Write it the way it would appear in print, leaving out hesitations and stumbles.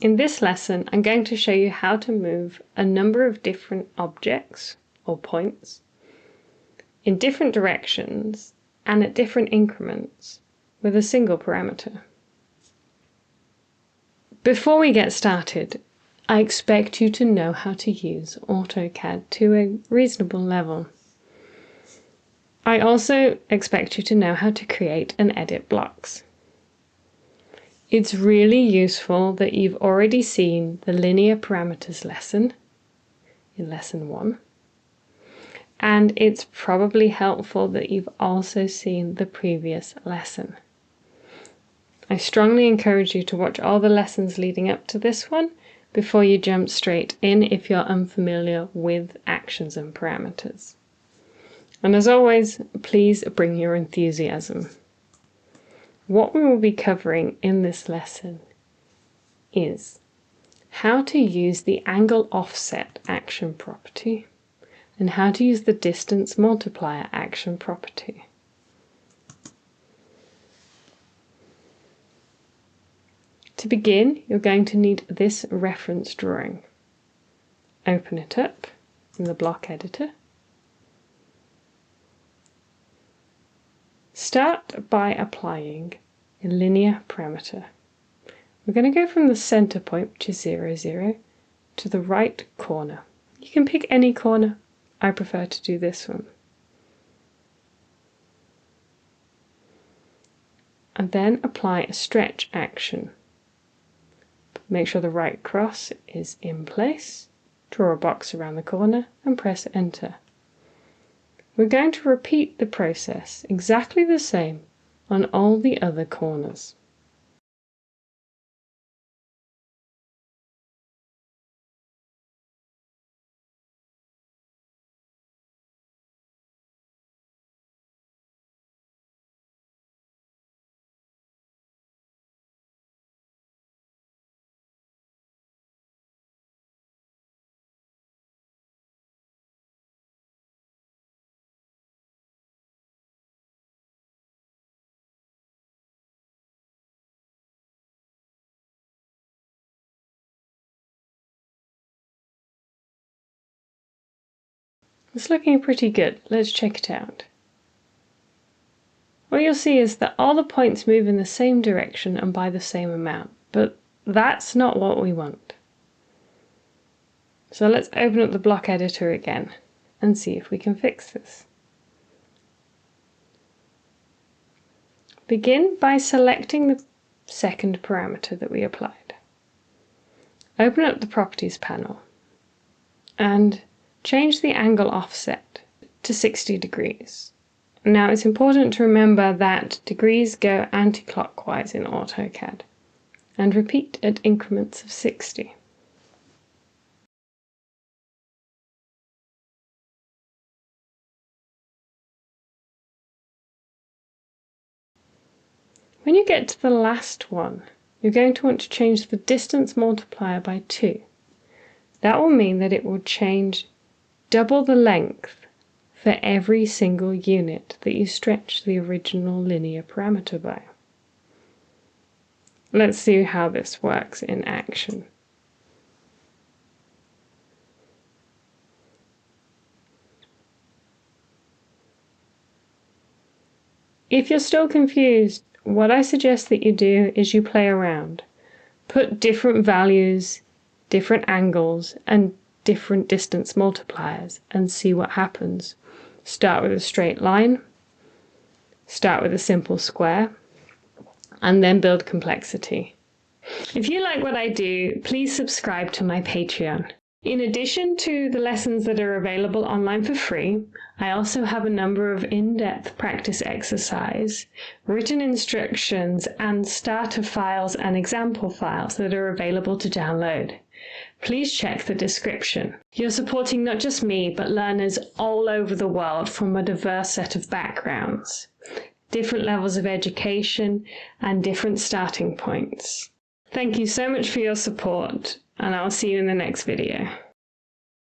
In this lesson, I'm going to show you how to move a number of different objects or points in different directions and at different increments with a single parameter. Before we get started, I expect you to know how to use AutoCAD to a reasonable level. I also expect you to know how to create and edit blocks. It's really useful that you've already seen the linear parameters lesson in lesson 1. And it's probably helpful that you've also seen the previous lesson. I strongly encourage you to watch all the lessons leading up to this one before you jump straight in if you're unfamiliar with actions and parameters. And as always, please bring your enthusiasm. What we will be covering in this lesson is how to use the angle offset action property and how to use the distance multiplier action property. To begin, you're going to need this reference drawing. Open it up in the block editor. Start by applying a linear parameter. We're going to go from the center point, which is 0, 0, to the right corner. You can pick any corner. I prefer to do this one. And then apply a stretch action. Make sure the right cross is in place. Draw a box around the corner and press enter. We're going to repeat the process exactly the same on all the other corners. It's looking pretty good. Let's check it out. What you'll see is that all the points move in the same direction and by the same amount, but that's not what we want. So let's open up the block editor again and see if we can fix this. Begin by selecting the second parameter that we applied. Open up the Properties panel and change the angle offset to 60 degrees. Now it's important to remember that degrees go anti-clockwise in AutoCAD and repeat at increments of 60. When you get to the last one, you're going to want to change the distance multiplier by 2. That will mean that it will change double the length for every single unit that you stretch the original linear parameter by. Let's see how this works in action. If you're still confused, what I suggest that you do is you play around. Put different values, different angles, and different distance multipliers and see what happens. Start with a straight line, start with a simple square, and then build complexity. If you like what I do, please subscribe to my Patreon. In addition to the lessons that are available online for free, I also have a number of in-depth practice exercise, written instructions, and starter files and example files that are available to download. Please check the description. You're supporting not just me, but learners all over the world from a diverse set of backgrounds, different levels of education, and different starting points. Thank you so much for your support, and I'll see you in the next video.